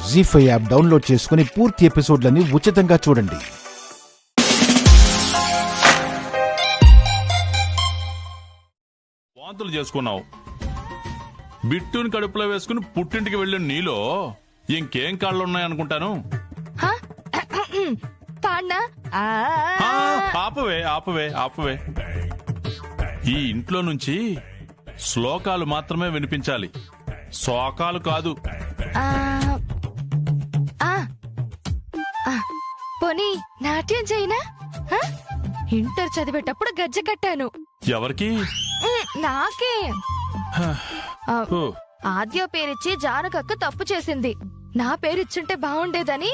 జీ5 app download చేసుకుని పూర్తి ఎపిసోడ్లని ఉచితంగా చూడండి. వాంతులు చేసుకున్నావు, బిట్టుని కడుపులో వేసుకుని పుట్టింటికి వెళ్ళిన నీలో ఇంకేం కాళ్ళున్నాయనుకుంటాను. ఆపవే ఆపవే ఆపవే. ఈ ఇంట్లో నుంచి శ్లోకాలు మాత్రమే వినిపించాలి, శోకాలు కాదు. పోనీ నాట్యం చేయనా? ఇంటర్ చదివేటప్పుడు గజ్జె కట్టాను. ఎవరికి? నాకే. ఆద్య పేరిచ్చి జానకక్క తప్పు చేసింది. నా పేరిచ్చుంటే బాగుండేదని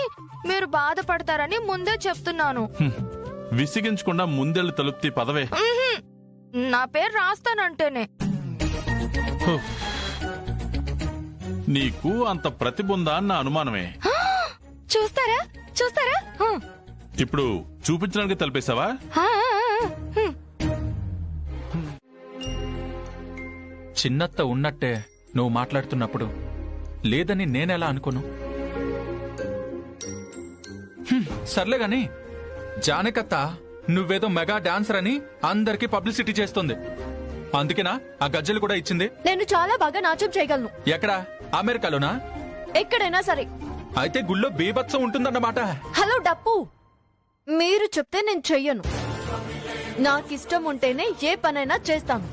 మీరు బాధపడతారని ముందే చెప్తున్నాను. విసిగించకుండా ముందెళ్ళి తలుపుతీ పదవే. నా పేరు రాస్తానంటేనే. నీకు అంత ప్రతిభ ఉందా అన్న అనుమానమే. చూస్తారా చూస్తారా? ఇప్పుడు చూపించడానికి తలిపేశావా? చిన్నత్త ఉన్నట్టే నువ్వు మాట్లాడుతున్నప్పుడు లేదని నేనెలా అనుకోను? సర్లే గాని జానకత్త నువ్వేదో మెగా డాన్సర్ అని అందరికీ పబ్లిసిటీ చేస్తుంది. అందుకేనా ఆ గజ్జలు కూడా ఇచ్చింది? నేను చాలా బాగా నాట్యం చేయగలను. ఎక్కడా? అమెరికాలోనా? ఎక్కడైనా సరే. అయితే గుళ్ళో బీభత్సం ఉంటుందన్నమాట. హలో డప్పు, మీరు చెప్తే నేను చెయ్యను. నాకిష్టం ఉంటేనే ఏ పనైనా చేస్తాను.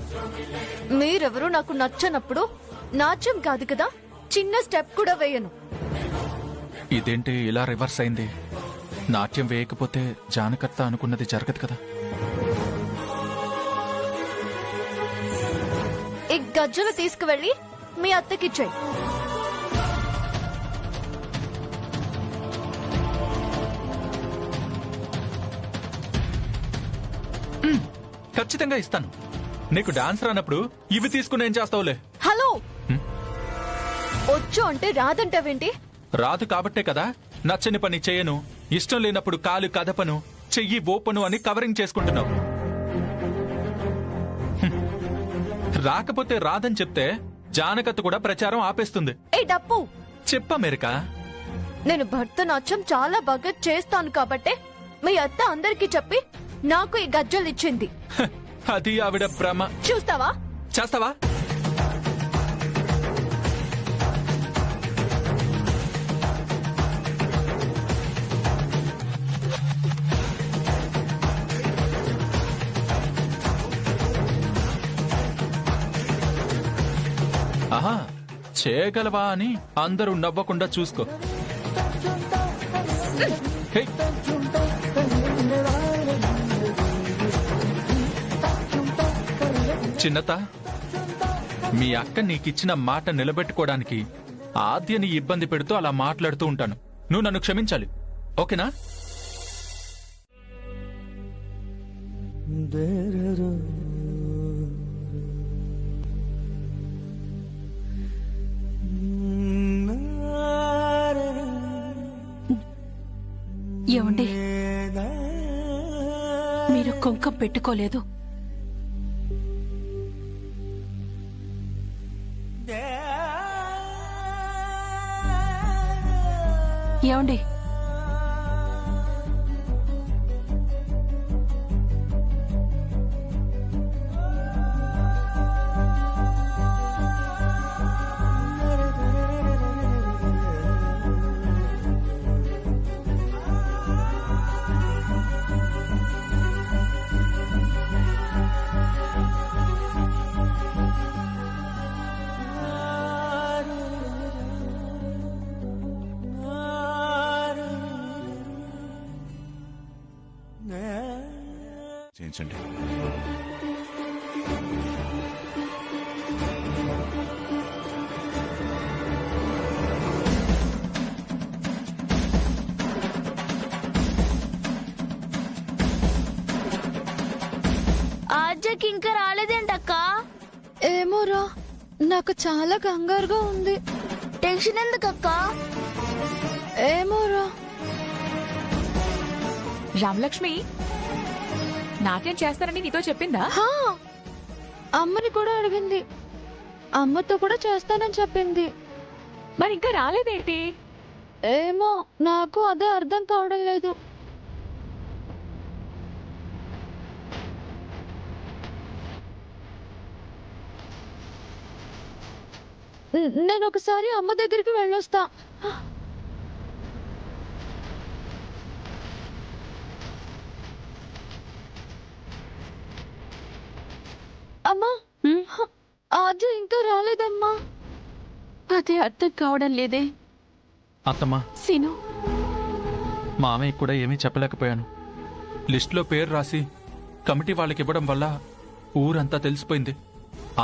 మీరెవరూ నాకు నచ్చనప్పుడు నాట్యం కాదు కదా, చిన్న స్టెప్ కూడా వేయను. ఇదేంటి ఇలా రివర్స్ అయింది? నాట్యం వేయకపోతే జానకత్త అనుకున్నది జరగదు కదా. ఈ గజ్జలు తీసుకువెళ్ళి మీ అత్తకిచ్చేయి. ఖచ్చితంగా ఇస్తాను. నీకు డాన్స్ రానప్పుడు ఇవి తీసుకుని ఏం చేస్తావులే. హలో, వచ్చు అంటే రాదంటావేంటి? రాదు కాబట్టే కదా నచ్చని పని చేయను, ఇష్టం లేనప్పుడు కాలు కదపను, చెయ్యి ఓపను అని కవరింగ్ చేసుకుంటున్నావు. రాకపోతే రాదని చెప్తే జానకత్త కూడా ప్రచారం ఆపేస్తుంది. ఏ డప్పు, చెప్పమెరికా, నేను భరతనాట్యం చాలా బాగా చేస్తాను కాబట్టే మీ అత్త అందరికీ చెప్పి నాకు ఈ గజ్జలు ఇచ్చింది. అది ఆవిడ భ్రమ. చూస్తావా? చేస్తావా? ఆహా, చేయగలవా అని అందరూ నవ్వకుండా చూసుకో. హే, చిన్నత, మీ అక్క నీకిచ్చిన మాట నిలబెట్టుకోవడానికి ఆద్యని ఇబ్బంది పెడుతూ అలా మాట్లాడుతూ ఉంటాను. నువ్వు నన్ను క్షమించాలి, ఓకేనా? ఏమండి, మీరు కుంకం పెట్టుకోలేదు. ఏమండి, చేయించండి. ఆద్యకి ఇంకా రాలేదేంటక్క? ఏమోరా, నాకు చాలా కంగారుగా ఉంది. టెన్షన్ ఎందుకక్క? ఏమోరా. రామలక్ష్మి, నాట్యం చేస్తానని నీతో చెప్పిందా? అమ్మని కూడా అడిగింది. అమ్మతో కూడా చేస్తానని చెప్పింది. మరి ఇంకా రాలేదేంటి? ఏమో నాకు అదే అర్థం కావడం లేదు. నేను ఒకసారి అమ్మ దగ్గరికి వెళ్ళొస్తా. అమ్మా, ఆద్య ఇంకా రాలేదమ్మా. అదే అర్థం కావడం లేదే. అత్తమ్మా, సీను, మామయ్య కూడా ఏమీ చెప్పలేకపోయాను. లిస్టులో పేరు రాసి కమిటీ వాళ్ళకి ఇవ్వడం వల్ల ఊరంతా తెలిసిపోయింది.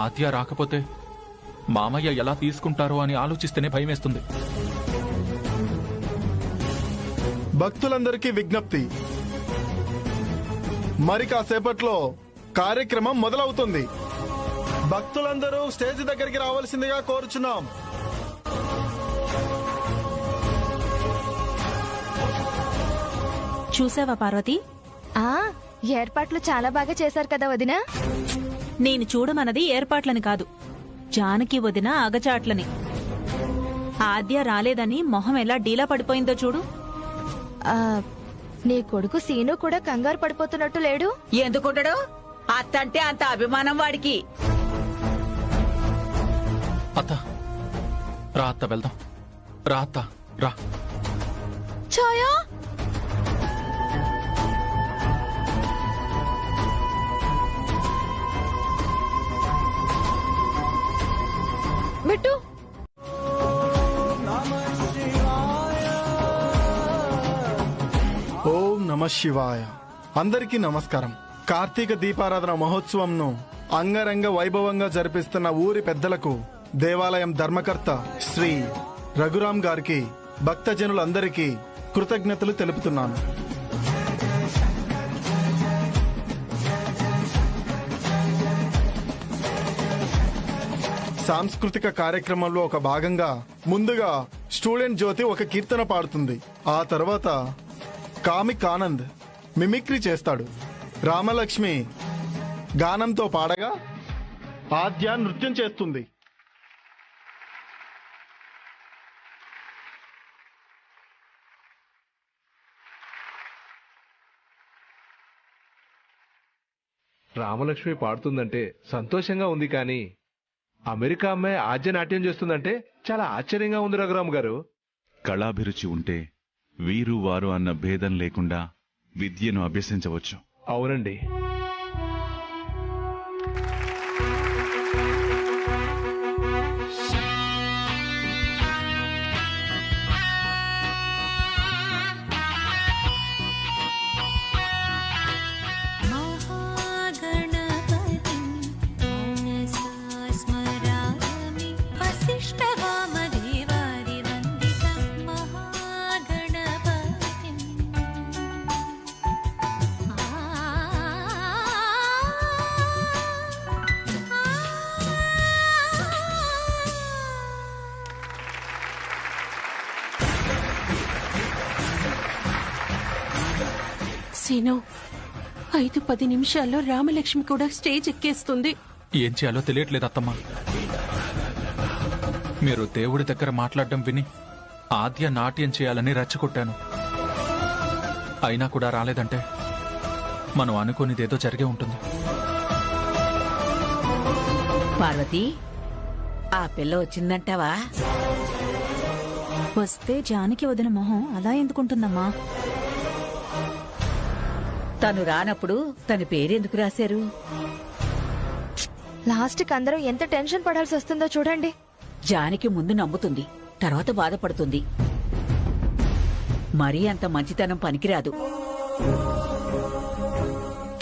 ఆద్య రాకపోతే మామయ్య ఎలా తీసుకుంటారో అని ఆలోచిస్తేనే భయమేస్తుంది. భక్తులందరికీ విజ్ఞప్తి, మరి కాసేపట్లో కార్యక్రమం మొదలవుతుంది. భక్తులందరూ స్టేజ్ దగ్గరికి రావాల్సిందిగా కోరుచున్నాం. చూసావా పార్వతి? ఏర్పాట్లు చాలా బాగా చేశారు కదా వదినా. నేను చూడమన్నది ఏర్పాట్లని కాదు, జానకి వదిన అగచాట్లని. ఆద్య రాలేదని మొహం ఎలా డీలా పడిపోయిందో చూడు. నీ కొడుకు సీను కూడా కంగారు పడిపోతున్నట్టు లేడు. ఎందుకుంటాడు? అత్తంటే అంత అభిమానం వాడికి. అత్త, రా అత్త, వెళ్దాం. రా అత్త, రా. ఛాయా, బిట్టు, ఓం నమ శివాయ. అందరికీ నమస్కారం. కార్తీక దీపారాధన మహోత్సవంను అంగరంగ వైభవంగా జరిపిస్తున్న ఊరి పెద్దలకు, దేవాలయం ధర్మకర్త శ్రీ రఘురాం గారికి, భక్తజనులందరికీ కృతజ్ఞతలు తెలుపుతున్నాను. సాంస్కృతిక కార్యక్రమంలో ఒక భాగంగా ముందుగా స్టూడెంట్ జ్యోతి ఒక కీర్తన పాడుతుంది. ఆ తర్వాత కామిక్ ఆనంద్ మిమిక్రీ చేస్తాడు. రామలక్ష్మి గానంతో పాడగా ఆద్య నృత్యం చేస్తుంది. రామలక్ష్మి పాడుతుందంటే సంతోషంగా ఉంది, కానీ అమెరికా అమ్మాయి ఆద్య నాట్యం చేస్తుందంటే చాలా ఆశ్చర్యంగా ఉంది రఘురామ్ గారు. కళాభిరుచి ఉంటే వీరు వారు అన్న భేదం లేకుండా విద్యను అభ్యసించవచ్చు. అవునండి. సీను, 5-10 నిమిషాల్లో రామలక్ష్మి కూడా స్టేజ్ ఎక్కేస్తుంది. ఏం చేయాలో తెలియట్లేదు అత్తమ్మా. మీరు దేవుడి దగ్గర మాట్లాడడం విని ఆద్య నాట్యం చేయాలని రెచ్చగొట్టాను. అయినా కూడా రాలేదంటే మనం అనుకునేదేదో జరిగే ఉంటుంది. పార్వతి, ఆ పిల్ల వచ్చిందంటావా? వస్తే జానకి వదిన మొహం అలా ఎందుకుంటుందమ్మా? తను రానప్పుడు తన పేరెందుకు రాశారు? లాస్ట్కి అందరూ ఎంత టెన్షన్ పడాల్సి వస్తుందో చూడండి. జానకి ముందు నమ్ముతుంది, తర్వాత బాధపడుతుంది. మరీ అంత మంచితనం పనికిరాదు.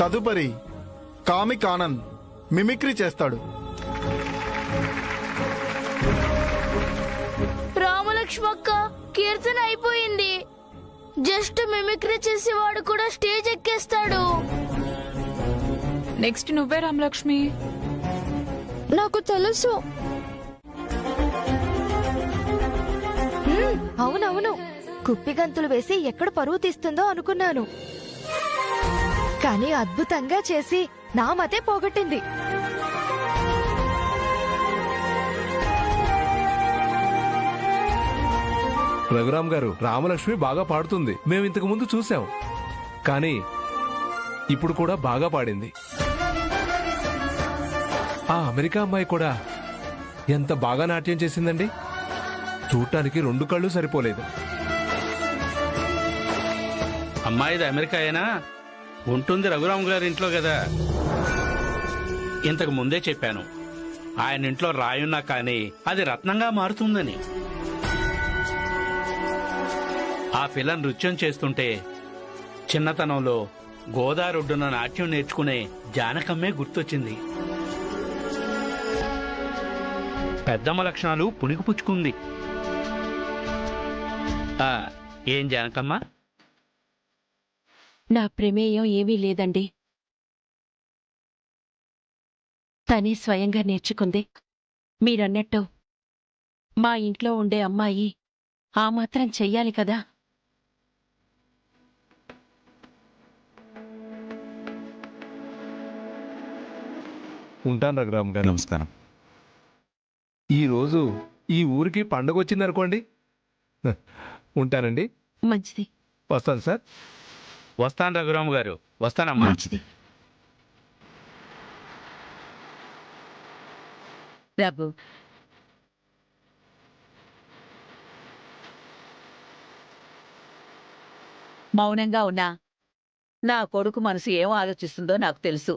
తదుపరి కామిక్ ఆనంద్ మిమిక్రీ చేస్తాడు. రామలక్ష్మక్క, కీర్తన అయిపోయింది. జస్ట్ మిమిక్రీ చేసేవాడు కూడా స్టేజ్ ఎక్కేస్తాడు. నెక్స్ట్ నువ్వే రామలక్ష్మి. నాకు తెలుసు. అవునవును, కుప్పిగంతులు వేసి ఎక్కడ పరువు తీస్తుందో అనుకున్నాను, కానీ అద్భుతంగా చేసి నా మతే పోగొట్టింది. రఘురామ్ గారు, రామలక్ష్మి బాగా పాడుతుంది. మేము ఇంతకు ముందు చూసాం, కానీ ఇప్పుడు కూడా బాగా పాడింది. ఆ అమెరికా అమ్మాయి కూడా ఎంత బాగా నాట్యం చేసిందండి. చూడటానికి 2 కళ్ళు సరిపోలేదు. అమ్మాయిది అమెరికా అయినా ఉంటుంది రఘురామ్ గారి ఇంట్లో కదా. ఇంతకు ముందే చెప్పాను, ఆయన ఇంట్లో రాయున్నా కానీ అది రత్నంగా మారుతుందని. ఆ పిల్ల నృత్యం చేస్తుంటే చిన్నతనంలో గోదారొడ్డున నాట్యం నేర్చుకునే జానకమ్మే గుర్తొచ్చింది. పెద్దమ్మ లక్షణాలు పుణికిపుచ్చుకుంది. ఏం జానకమ్మ? నా ప్రమేయం ఏమీ లేదండి. తనే స్వయంగా నేర్చుకుంది. మీరన్నట్టు మా ఇంట్లో ఉండే అమ్మాయి ఆ మాత్రం చెయ్యాలి కదా. ఉంటాను రఘురామ్ గారు. నమస్కారం. ఈరోజు ఈ ఊరికి పండుగ వచ్చిందనుకోండి. ఉంటానండి. మంచిది. వస్తాను సార్. వస్తాను రఘురామ్ గారు, వస్తానమ్మా. మంచిది. రఘు, మౌనంగా ఉన్నా నా కొడుకు మనసు ఏం ఆలోచిస్తుందో నాకు తెలుసు.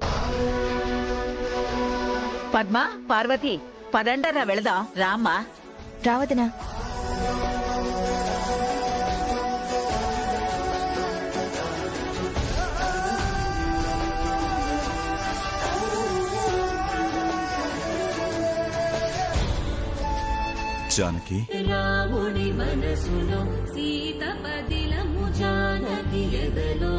పద్మ, పార్వతి, పదండరా వెళదాం. రామ్మా. రావదనా. జానకి, రాముని మనసులో సీత పదిలము, జానకి ఎదలో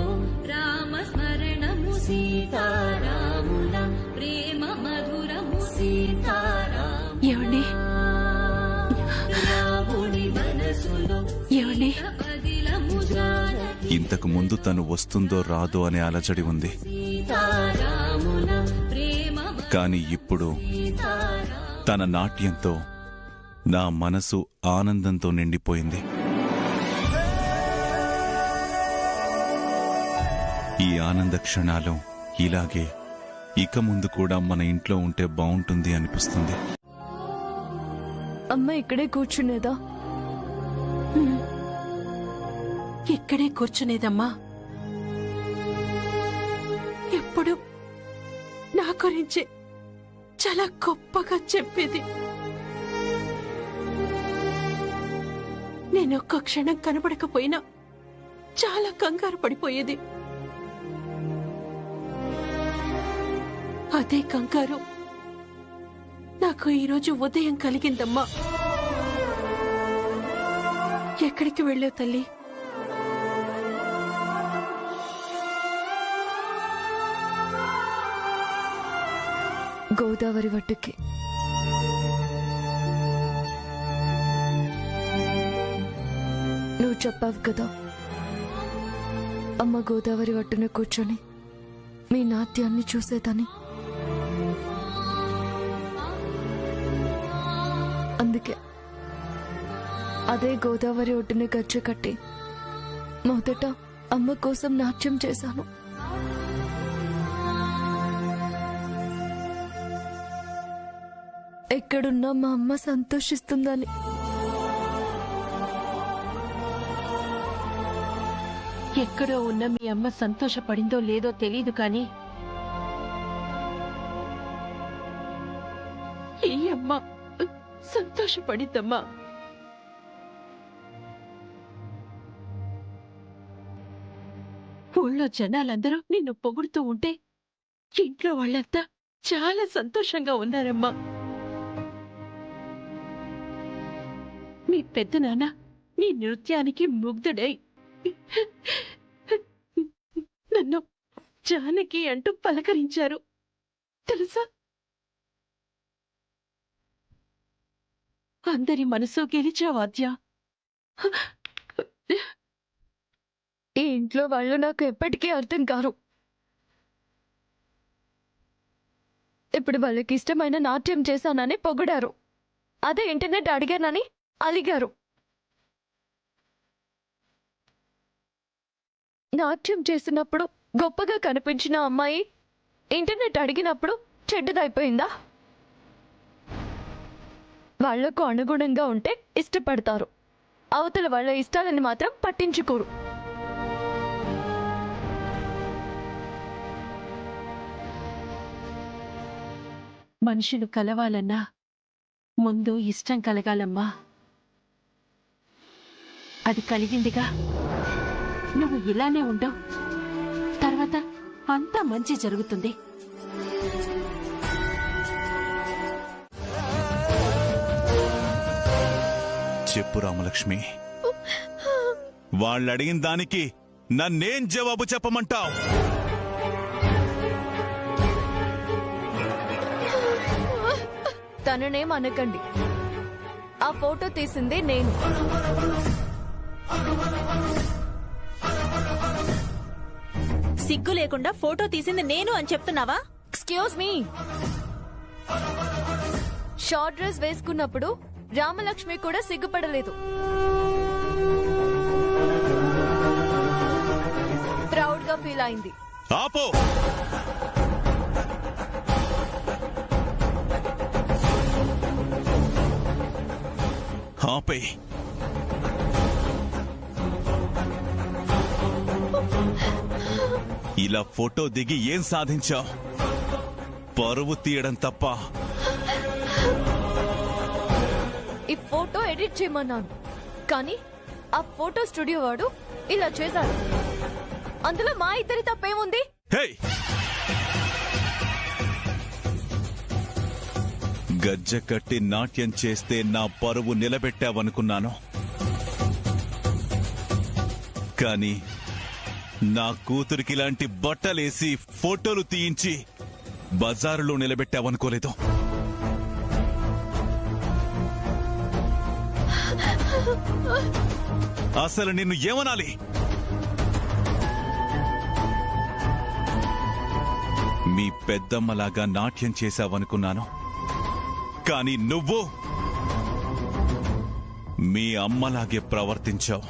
రామ స్మరణము, సీతారాముల ప్రేమ మధురము, సీతారామ. ఏమండి? రాముని మనసులో ఏమండి? పదిలము, జానకి ఇంతకు ముందు తను వస్తుందో రాదో అనే అలజడి ఉంది, సీతారాముల ప్రేమ. కాని ఇప్పుడు తన నాట్యంతో నా మనసు ఆనందంతో నిండిపోయింది. ఈ ఆనంద క్షణాలు ఇలాగే ఇక ముందు కూడా మన ఇంట్లో ఉంటే బాగుంటుంది అనిపిస్తుంది. అమ్మ ఇక్కడే కూర్చునేదా? ఇక్కడే కూర్చునేదమ్మా. ఎప్పుడు నా గురించి చాలా గొప్పగా చెప్పేది. నేను ఒక్క క్షణం కనబడకపోయినా చాలా కంగారు పడిపోయేది. అదే కంగారు నాకు ఈరోజు ఉదయం కలిగిందమ్మా. ఎక్కడికి వెళ్ళావు తల్లి? గోదావరి వట్టుకి. నువ్వు చెప్పావు కదా, అమ్మ గోదావరి ఒట్టున కూర్చొని మీ నాట్యాన్ని చూసేదని. అందుకే అదే గోదావరి ఒడ్డున గజ్జె కట్టి మొదట అమ్మ కోసం నాట్యం చేశాను. ఎక్కడున్నా మా అమ్మ సంతోషిస్తుందని. ఎక్కడో ఉన్న మీ అమ్మ సంతోషపడిందో లేదో తెలీదు కానీ ఈ అమ్మ సంతోషపడిద్దమ్మా. ఊళ్ళో జనాలందరూ నిన్ను పొగుడుతూ ఉంటే ఇంట్లో వాళ్ళంతా చాలా సంతోషంగా ఉన్నారమ్మా. మీ పెద్ద నాన్న నీ నృత్యానికి ముగ్ధుడై నన్ను జానకి అంటూ పలకరించారు తెలుసా? అందరి మనసు గెలిచావాద్యా. ఈ ఇంట్లో వాళ్ళు నాకు ఎప్పటికీ అర్థం కారు. ఇప్పుడు వాళ్ళకి ఇష్టమైన నాట్యం చేశానని పొగిడారు. అదే ఇంటర్నెట్ అడిగానని అలిగారు. నాట్యం చేసినప్పుడు గొప్పగా కనిపించిన అమ్మాయి ఇంటర్నెట్ అడిగినప్పుడు చెడ్డదైపోయిందా? వాళ్లకు అనుగుణంగా ఉంటే ఇష్టపడతారు, అవతల వాళ్ళ ఇష్టాలని మాత్రం పట్టించుకోరు. మనుషులు కలవాలన్నా ముందు ఇష్టం కలగాలమ్మా. అది కలిగిందిగా. నువ్వు ఇలానే ఉండవు, తర్వాత అంతా మంచి జరుగుతుంది. చెప్పు రామలక్ష్మి, వాళ్ళు అడిగిన దానికి నన్నేం జవాబు చెప్పమంటావు? తననేం అనకండి, ఆ ఫోటో తీసిందే నేను. సిగ్గు లేకుండా ఫోటో తీసింది నేను అని చెప్తున్నావా? Excuse me. షార్ట్ డ్రెస్ వేసుకున్నప్పుడు రామలక్ష్మి కూడా సిగ్గుపడలేదు. ప్రౌడ్ గా ఫీల్ అయింది. ఆపో! ఆపే! ఇలా ఫోటో దిగి ఏం సాధించావు? పరువు తీయడం తప్ప. ఈ ఫోటో ఎడిట్ చేయమన్నాను, కానీ ఆ ఫోటో స్టూడియో వాడు ఇలా చేశాడు. అందులో మా ఇద్దరి తప్పేముంది? గజ్జ కట్టి నాట్యం చేస్తే నా పరువు నిలబెట్టావనుకున్నాను, కానీ నా కూతురికి ఇలాంటి బట్టలేసి ఫోటోలు తీయించి బజారులో నిలబెట్టావనుకోలేదు. అసలు నిన్ను ఏమనాలి? మీ పెద్దమ్మలాగా నాట్యం చేశావనుకున్నాను, కానీ నువ్వు మీ అమ్మలాగే ప్రవర్తించావు.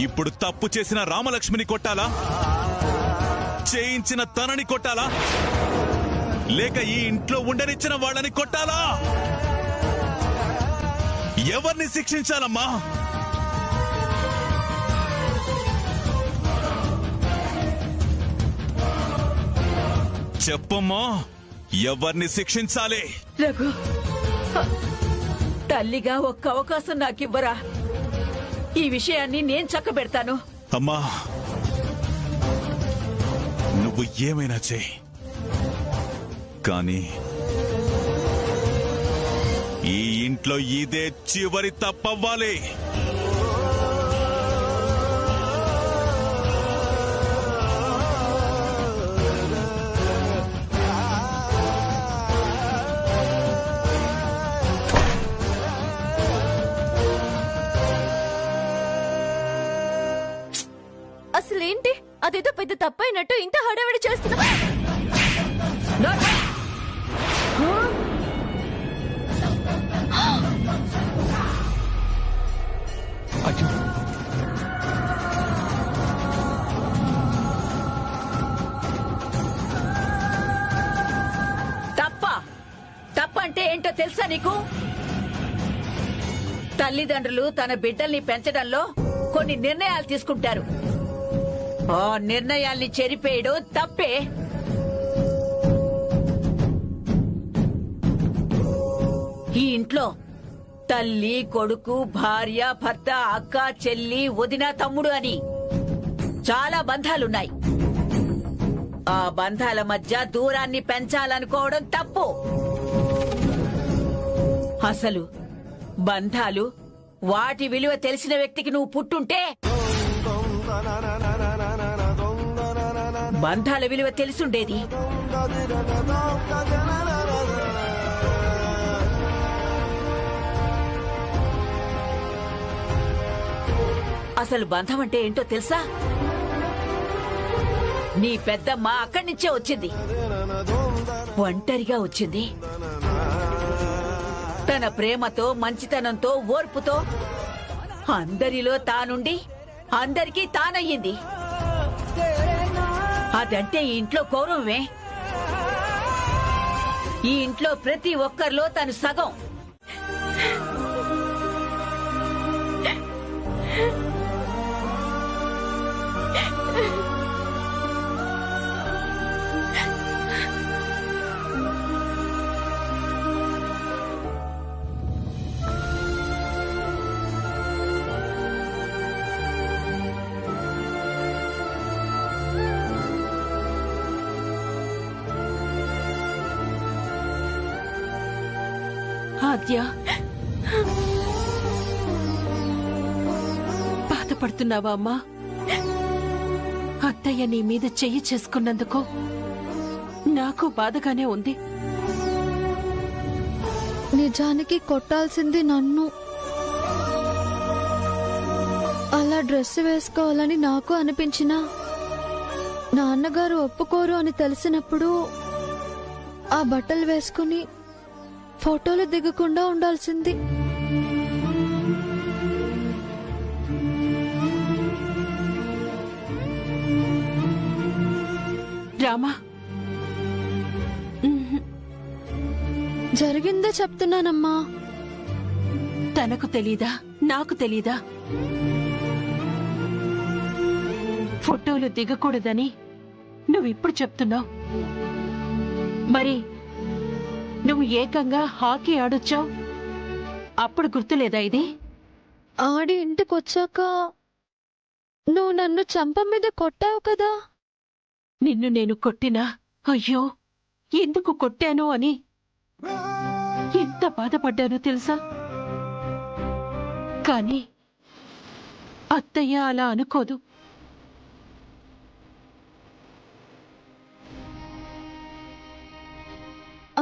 ఇప్పుడు తప్పు చేసిన రామలక్ష్మిని కొట్టాలా? చేయించిన తనని కొట్టాలా? లేక ఈ ఇంట్లో ఉండనిచ్చిన వాళ్ళని కొట్టాలా? ఎవరిని శిక్షించాలమ్మా? చెప్పమ్మా, ఎవరిని శిక్షించాలి? రఘు, తల్లిగా ఒక్క అవకాశం నాకివ్వరా? ఈ విషయాన్ని నేను చక్కబెడతాను. అమ్మా, నువ్వు ఏమైనా చెయ్యి, కానీ ఈ ఇంట్లో ఇదే చివరి తప్పవ్వాలి. అసలేంటి అదేదో పెద్ద తప్పైనట్టు ఇంత హడావిడి చేస్తున్నా? తప్పంటే ఏంటో తెలుసా నీకు? తల్లిదండ్రులు తన బిడ్డల్ని పెంచడంలో కొన్ని నిర్ణయాలు తీసుకుంటారు. ఆ నిర్ణయాల్ని చెరిపేయడం తప్పే. ఈ ఇంట్లో తల్లి, కొడుకు, భార్య, భర్త, అక్క, చెల్లి, వదిన, తమ్ముడు అని చాలా బంధాలున్నాయి. ఆ బంధాల మధ్య దూరాన్ని పెంచాలనుకోవడం తప్పు. అసలు బంధాలు, వాటి విలువ తెలిసిన వ్యక్తికి నువ్వు పుట్టుంటే బంధాల విలువ తెలిసుండేది. అసలు బంధం అంటే ఏంటో తెలుసా? నీ పెద్దమ్మ అక్కడి నుంచే వచ్చింది, ఒంటరిగా వచ్చింది. తన ప్రేమతో, మంచితనంతో, ఓర్పుతో అందరిలో తానుండి అందరికీ తానయ్యింది. అదంటే ఈ ఇంట్లో గౌరవమే. ఈ ఇంట్లో ప్రతి ఒక్కరిలో తను సగం. ఆద్య, బాధపడుతున్నావా అమ్మా? అత్తయ్య నీ మీద చెయ్యి చేసుకున్నందుకు నాకు బాధగానే ఉంది. నిజానికి కొట్టాల్సింది నన్ను. అలా డ్రెస్ వేసుకోవాలని నాకు అనిపించినా నాన్నగారు ఒప్పుకోరు అని తెలిసినప్పుడు ఆ బట్టలు వేసుకుని ఫోటోలు దిగకుండా ఉండాల్సింది. రామా, జరిగిందే చెప్తున్నానమ్మా. తనకు తెలీదా, నాకు తెలీదా? ఫోటోలు దిగకూడదని నువ్విప్పుడు చెప్తున్నావు. మరి నువ్వు ఏకంగా హాకీ ఆడొచ్చావు, అప్పుడు గుర్తులేదా ఇది? ఆడి ఇంటికొచ్చాక నువ్వు నన్ను చంప మీద కొట్టావు కదా. నిన్ను నేను కొట్టినా అయ్యో ఎందుకు కొట్టాను అని ఎంత బాధపడ్డానో తెలుసా? కానీ అత్తయ్య అలా అనుకోదు.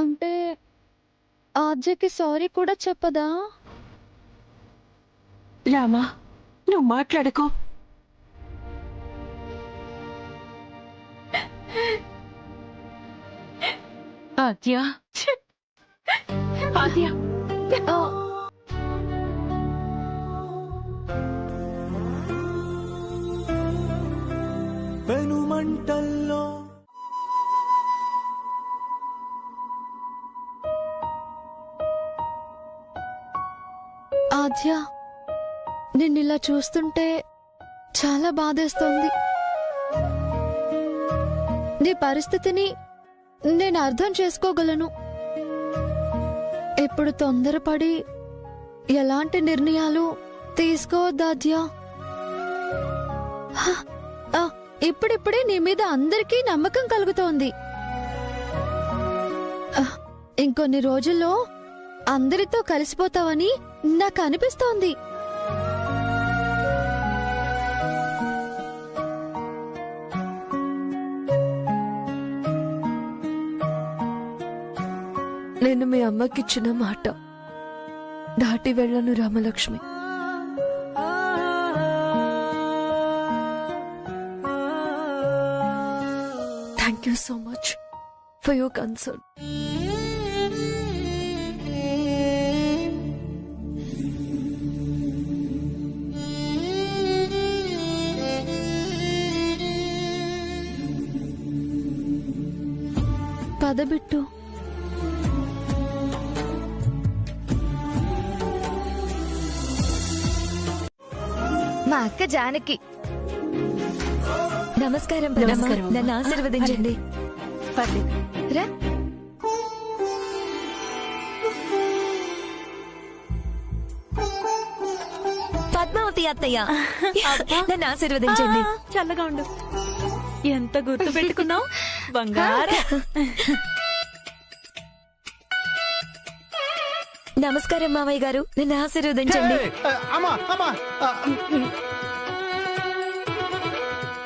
అంటే ఆద్యకి సారీ కూడా చెప్పదా? రామా, నువ్వు మాట్లాడకు. ఆద్య, ఆద్య, పెనుమంటల్లో ఆద్య, నిన్నిలా చూస్తుంటే చాలా బాధేస్తోంది. నీ పరిస్థితిని నేను అర్థం చేసుకోగలను. ఇప్పుడు తొందరపడి ఎలాంటి నిర్ణయాలు తీసుకోవద్దాద్యా. ఇప్పుడిప్పుడే నీ మీద అందరికీ నమ్మకం కలుగుతోంది. ఇంకొన్ని రోజుల్లో అందరితో కలిసిపోతావని నాకు అనిపిస్తోంది. నేను మీ అమ్మకిచ్చిన మాట దాటి వెళ్ళను Ramalakshmi. Thank you so much for your concern. పదబిట్టు. మా అక్క జానకి. నమస్కారం. నన్ను ఆశీర్వదించండి. రా. పద్మావతి అత్తయ్య, నన్ను ఆశీర్వదించండి. చల్లగా ఉండు. ఎంత గుర్తు పెట్టుకున్నావు బంగారం. నమస్కారం మావయ్య గారు, నన్ను ఆశీర్వదించండి.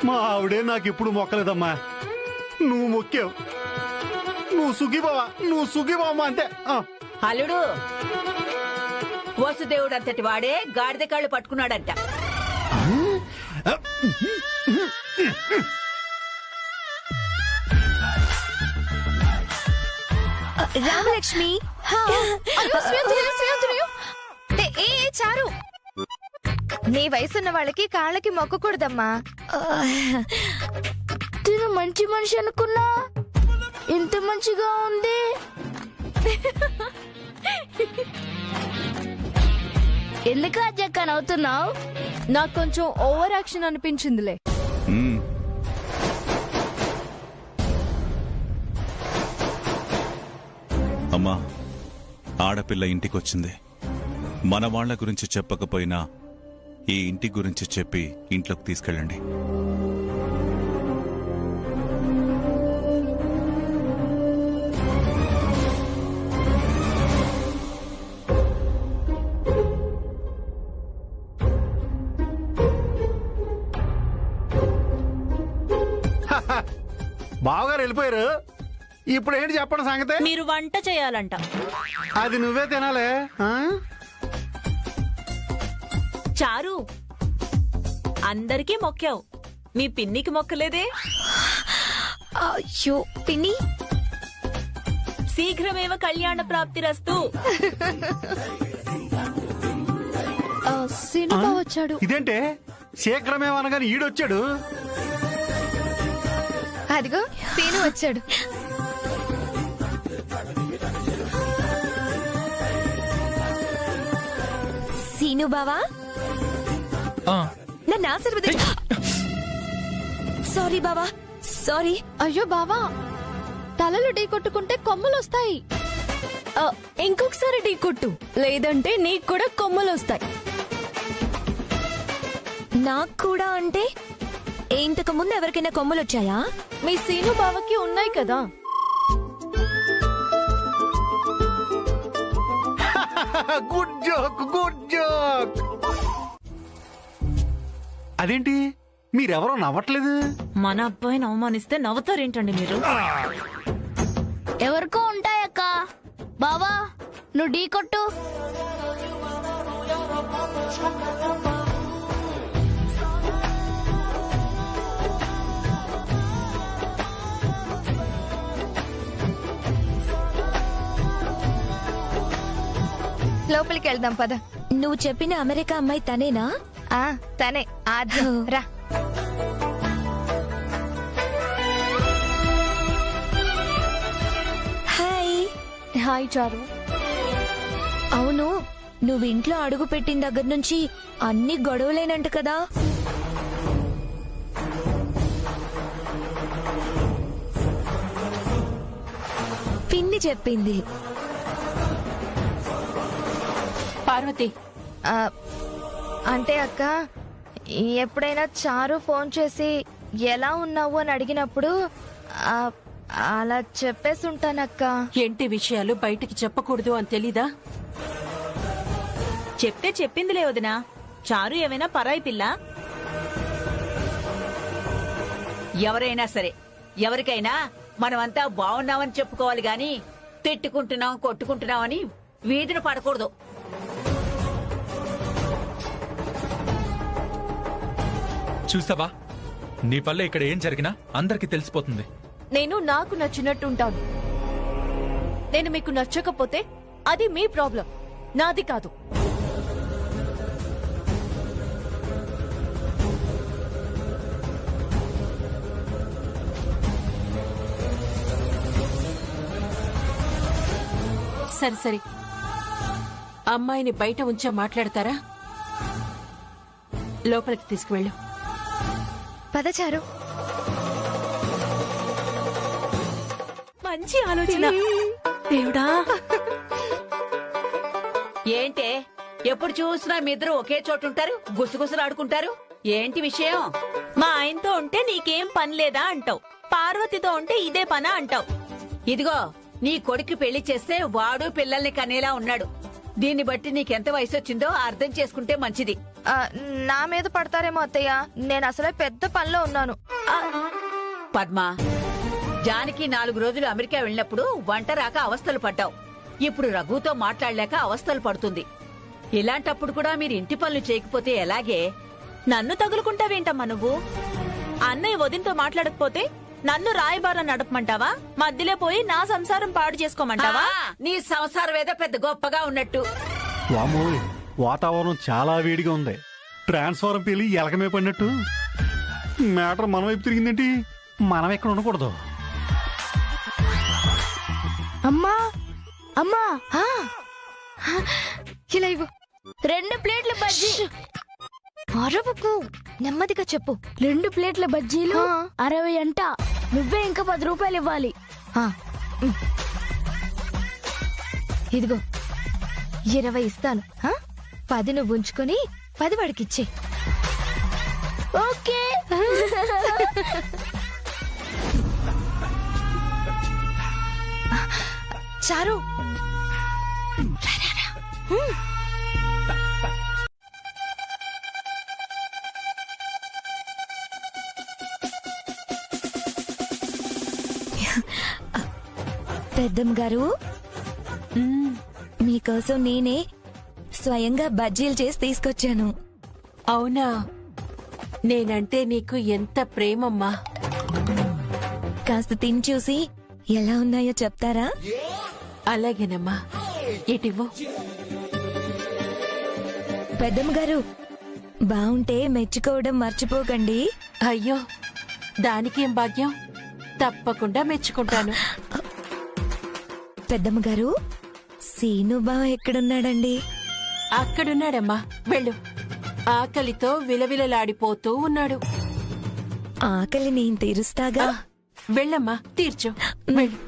మా ఆవిడే నాకిప్పుడు మొక్కలేదమ్మా. నువ్వు మొక్కావు. నువ్వు సుఖీబావా అంతే. అల్లుడు వసుదేవుడు అంతటి వాడే గాడిద కాళ్ళు పట్టుకున్నాడంట. రామలక్ష్మి చారు, నీ వయసున్న వాళ్ళకి కాళ్ళకి మొక్కకూడదమ్మా. తిను మంచి మనిషి అనుకున్నా, ఇంత మంచిగా ఉంది. ఎందుకు అజక్క నవ్వుతున్నావు? నాకు కొంచెం ఓవర్ యాక్షన్ అనిపించిందిలే. అమ్మా, ఆడపిల్ల ఇంటికొచ్చింది. మన వాళ్ళ గురించి చెప్పకపోయినా ఈ ఇంటి గురించి చెప్పి ఇంట్లోకి తీసుకెళ్ళండి. బావగారు వెళ్ళిపోయారు. ఇప్పుడు ఏంటి చెప్పండి సంగతి? మీరు వంట చేయాలంట. అది నువ్వే తినాలే. చారు, అందరికీ మొక్కావు, మీ పిన్నికి మొక్కలేదే? అయ్యో పిన్ని, శీఘ్రమేవ కళ్యాణ ప్రాప్తిరస్తు. సినిమా వచ్చాడు. ఇదేంటే శీఘ్రమేమనగానే ఈడొచ్చాడు. అదిగో సీను వచ్చాడు. సీను బావా, నన్ను ఆశీర్వదించు. సారీ బావా, సారీ. అయ్యో బావా, తలలు ఢీ కొట్టుకుంటే కొమ్ములు వస్తాయి. ఇంకొకసారి ఢీ కొట్టు, లేదంటే నీకు కూడా కొమ్ములు వస్తాయి. నాకు కూడా అంటే ఇంతకు ముందు ఎవరికైనా కొమ్ములు వచ్చాయా? మీ సీను బావకి ఉన్నాయి కదా. Good joke, good joke. అదేంటి మీరెవరో నవ్వట్లేదు? మన అబ్బాయిని అవమానిస్తే నవ్వుతారేంటండి మీరు? ఎవరికో ఉంటాయక్క. బావా, నువ్వు ఢీ కొట్టు. లోపలికి వెళ్దాం పద. నువ్వు చెప్పిన అమెరికా అమ్మాయి తనేనా? తనే. రా. హాయ్. హాయ్ చారు. అవును, నువ్వు ఇంట్లో అడుగు పెట్టిన దగ్గర నుంచి అన్ని గొడవలేనంట కదా. పిన్ని చెప్పింది. పార్వతి, అంటే అక్క, ఎప్పుడైనా చారు ఫోన్ చేసి ఎలా ఉన్నావు అని అడిగినప్పుడు అలా చెప్పేసి ఉంటానక్క. ఏంటి విషయాలు బయటికి చెప్పకూడదు అని తెలీదా? చెప్తే చెప్పిందిలే వదినా. చారు ఏమైనా పరాయి పిల్ల? ఎవరైనా సరే, ఎవరికైనా మనమంతా బాగున్నామని చెప్పుకోవాలి గాని తిట్టుకుంటున్నాం, కొట్టుకుంటున్నామని వీధిన పడకూడదు. చూసావా, నీ వల్ల ఇక్కడ ఏం జరిగినా అందరికి తెలిసిపోతుంది. నేను నాకు నచ్చినట్టు ఉంటాను. నేను మీకు నచ్చకపోతే అది మీ ప్రాబ్లం, నాది కాదు. సరే సరే, అమ్మాయిని బయట ఉంచే మాట్లాడతారా? లోపలికి తీసుకువెళ్ళు. పదచారు. మంచి ఆలోచన. దేవుడా, ఏంటే ఎప్పుడు చూసినా మీ ఇద్దరు ఒకే చోటు ఉంటారు, గుసగుసలు ఆడుకుంటారు? ఏంటి విషయం? మా ఆయనతో ఉంటే నీకేం పని లేదా అంటావు, పార్వతితో ఉంటే ఇదే పనా అంటావు. ఇదిగో, నీ కొడుకు పెళ్లి చేస్తే వాడు పిల్లల్ని కనేలా ఉన్నాడు. దీన్ని బట్టి నీకెంత వయసు వచ్చిందో అర్థం చేసుకుంటే మంచిది. నా మీద పడతారేమో అత్తయ్య, నేను అసలే పెద్ద పనిలో ఉన్నాను. పద్మా, జానకి 4 రోజులు అమెరికా వెళ్ళినప్పుడు వంట రాక అవస్థలు పడ్డావు. ఇప్పుడు రఘుతో మాట్లాడలేక అవస్థలు పడుతుంది. ఇలాంటప్పుడు కూడా మీరు ఇంటి పనులు చేయకపోతే ఎలాగే? నన్ను తగులుకుంటావేంటమ్మా నువ్వు? అన్నయ్య వదినతో మాట్లాడకపోతే నన్ను రాయబారం నడపమంటావా? మధ్యలో పోయి నా సంసారం పాడు చేసుకోమంటావా? నీ సంసారం ఏదో పెద్ద గొప్పగా ఉన్నట్టు. వామోయ్, వాతావరణం చాలా వేడిగా ఉంది. ట్రాన్స్ఫారం పెళ్లి ఎలకమే పడినట్టు మ్యాటర్ మన వైపు తిరిగిందేంటి? మనం ఎక్కడ ఉండకూడదు. అమ్మా అమ్మా, ఇలా ఇవ్వు. 2 ప్లేట్ల బజ్జీ. అరవకు, నెమ్మదిగా చెప్పు. 2 ప్లేట్ల బజ్జీలు 60 అంట. నువ్వే ఇంకా 10 రూపాయలు ఇవ్వాలి. ఇదిగో 20 ఇస్తాను. 10 నువ్వు ఉంచుకొని 10 వాడికిచ్చే. ఓకే. చారు, పెద్దమ్మ గారు, మీకోసం నేనే స్వయంగా బజ్జీలు చేసి తీసుకొచ్చాను. అవునా? నేనంటే నీకు ఎంత ప్రేమమ్మా. కాస్త తిని చూసి ఎలా ఉన్నాయో చెప్తారా? అలాగేనమ్మా, ఇటివ్వు. పెద్దమ్మ గారు, బావుంటే మెచ్చుకోవడం మర్చిపోకండి. అయ్యో, దానికేం భాగ్యం, తప్పకుండా మెచ్చుకుంటాను. పెద్దమ్మ గారు, సీను బావ ఎక్కడున్నాడండి? అక్కడున్నాడమ్మా, వెళ్ళు. ఆకలితో విలవిలలాడిపోతూ ఉన్నాడు. ఆకలి నేను తీరుస్తాగా. వెళ్ళమ్మా, తీర్చు, వెళ్ళు.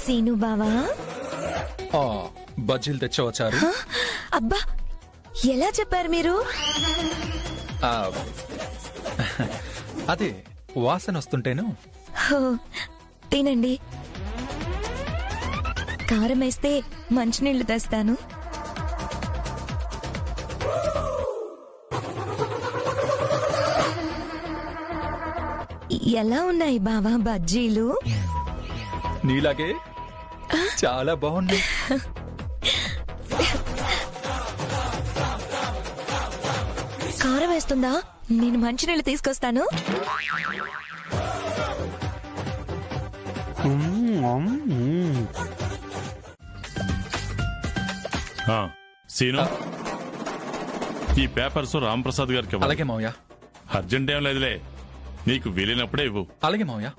సీను బావా, బజ్జీలు తెచ్చవచ్చారు. అబ్బా, ఎలా చెప్పారు మీరు? అదే వాసన వస్తుంటేను. హో, తినండి. కారం వేస్తే మంచినీళ్లు తెస్తాను. ఎలా ఉన్నాయి బావా బజ్జీలు? నీలాగే చాలా బాగుంది. కారం వేస్తుందా? నేను మంచినీళ్ళు తీసుకొస్తాను. సీను, ఈ పేపర్స్ రాంప్రసాద్ గారికి ఇవ్వు. అలాగే మావయ్య. అర్జెంట్ ఏం లేదులే, నీకు వీలైనప్పుడే ఇవ్వు. అలాగే మావయ్య.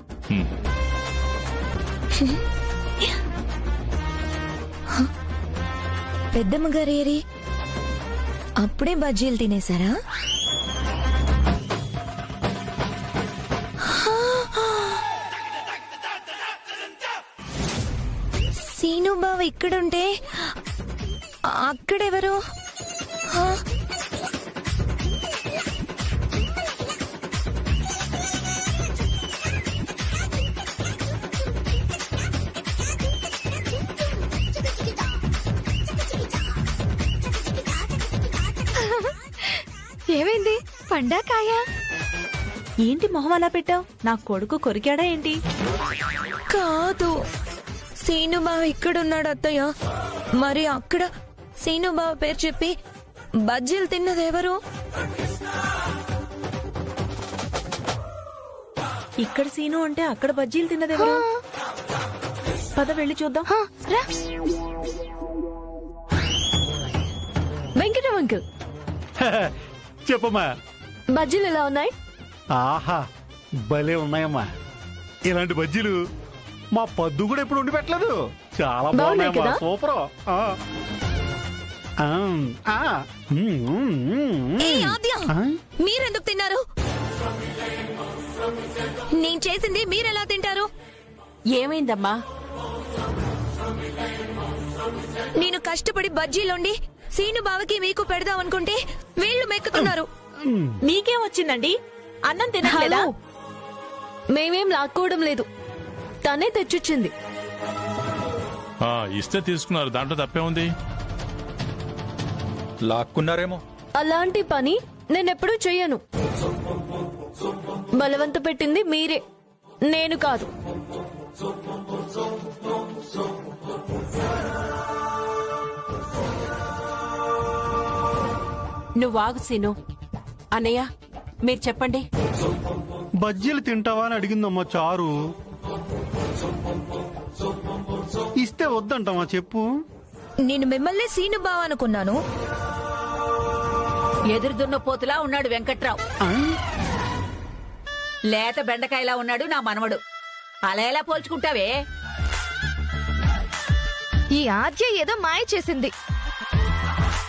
పెద్దమ్మ గారేరి అప్పుడే బజ్జీలు తినేశారా? సీను బావ ఇక్కడుంటే అక్కడెవరు? ఏమైంది? పండా కాయా? ఏంటి మొహం అలా పెట్టావు? నా కొడుకు కొరికాడా ఏంటి? కాదు, సీను బావ ఇక్కడున్నాడు అత్తయ్య. మరి అక్కడ సీను బావ పేరు చెప్పి బజ్జీలు తిన్నదెవరు? ఇక్కడ సీను అంటే అక్కడ బజ్జీలు తిన్నదెవరు? పద వెళ్ళి చూద్దాం. వెంకటరామ్ అంకుల్, చెప్పమ్మా. బజ్జీలు ఎలా ఉన్నాయి? ఆహా, భలే ఉన్నాయమ్మా. ఇలాంటి బజ్జీలు మా పద్దు కూడా ఎప్పుడు ఉండి పెట్టలేదు. చాలా బాగున్నాయమ్మా, సూపర్. మీరెందుకు తిన్నారు? నేను చేసింది మీరెలా తింటారు? ఏమైందమ్మా? నేను కష్టపడి బజ్జీలుండి సీను బావకి మీకు పెడదాం అనుకుంటే వీళ్ళు మెక్కుతున్నారు. మీకేం వచ్చిందండి? అన్నం తినట్లేదా? మేమేం లాక్కోవడం లేదు, తనే తెచ్చిచ్చింది. ఇస్తే తీసుకున్నారు, దాంట్లో తప్పే ఉంది. లాక్కున్నారేమో. అలాంటి పని నేనెప్పుడూ చెయ్యను. బలవంత పెట్టింది మీరే, నేను కాదు. నువ్వు ఆగు సీను. అన్నయ్య మీరు చెప్పండి. బజ్జీలు తింటావా అని అడిగిందమ్మా చారు. ఇస్తే వద్దంటావా చెప్పు. నేను మిమ్మల్ని సీను బావ అనుకున్నాను. ఎదురు దున్నపోతులా ఉన్నాడు వెంకట్రావు. లేత బెండకాయలా ఉన్నాడు నా మనవడు. అలా ఎలా పోల్చుకుంటావే? ఈ ఆద్య ఏదో మాయ చేసింది.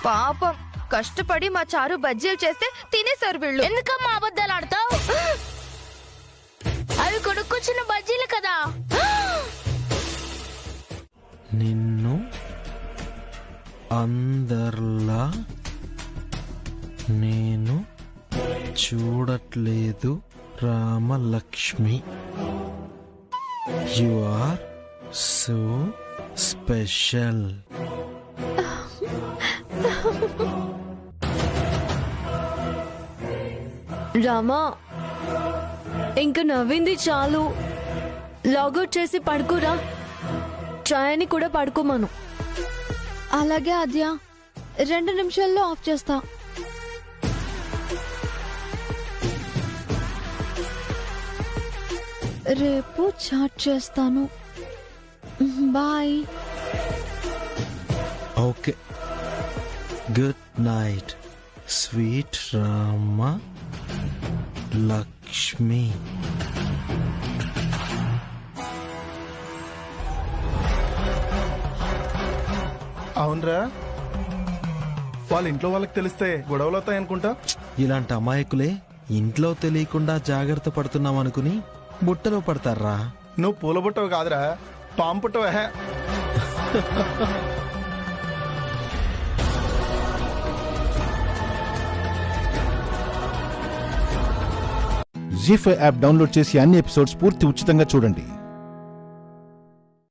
పాపం కష్టపడి మా చారు బజ్జీలు చేస్తే తినేసారు వీళ్ళు. ఎందుకమ్మా అబద్ధాలు ఆడతావు? అవి కొనుక్కొచ్చిన బజ్జీలు కదా. నిన్ను అందర్లా నేను చూడట్లేదు Ramalakshmi. You are so special. Rama, ఇంక నవ్వింది చాలు. లాగౌట్ చేసి పడుకోరా. ఛాయని కూడా పడుకోమను. అలాగే ఆద్య, 2 నిమిషాల్లో ఆఫ్ చేస్తా. రేపు చాట్ చేస్తాను. Bye. Okay, good night sweet Rama Lakshmi. అవునరా, వాళ్ళ ఇంట్లో వాళ్ళకి తెలిస్తే గొడవలు అవుతాయనుకుంటా. ఇలాంటి అమాయకులే ఇంట్లో తెలియకుండా జాగ్రత్త పడుతున్నాం అనుకుని బుట్టలో పడతారా. నువ్వు పూల బుట్టవు కాదురా, పాము పుట్టవే. జీ5 యాప్ డౌన్లోడ్ చేసి అన్ని ఎపిసోడ్స్ పూర్తి ఉచితంగా చూడండి.